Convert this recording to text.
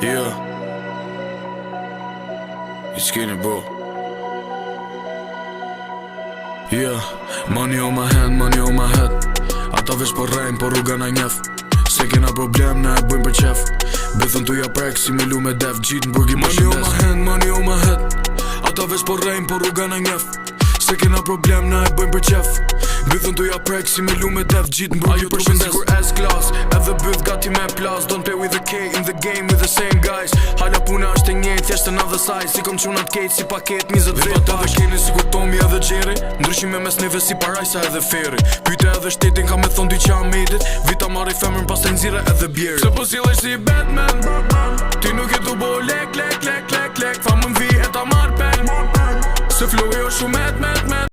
Yeah. You skinny, bro. Yeah. Money on my hand, money on my head. Ata vesh po rrejnë, po rruga na njef. Se kena problem, na e bujmë për qef. Bethën tuja prek si me lu me def. Gjitë në burgi për shëndes. Money on my hand, money on my head. Ata vesh po rrejnë, po rruga na njef. Se kena problem, na e bujmë për qef. Bethën tuja prek si me lu me def. Gjitë në burgi për shëndes. Sikur S-class, edhe byth gati me plas. Don't play with the K in the game with the same guys. Hala puna është e njejt, thjesht another size. Si kom qunat kejt si paket 20 vjet. Veta dhe keni sikur Tomi edhe Gjeri. Ndryshime mes neve si parajsa edhe feri. Pyte edhe shtetin ka me thon dyqa medit. Vita marri femrën pas të nxire edhe bjeri. Se po sillesh si Batman, ti nuk e tu bo lek. Famën vi e ta marr pen. Se flow e o shumë met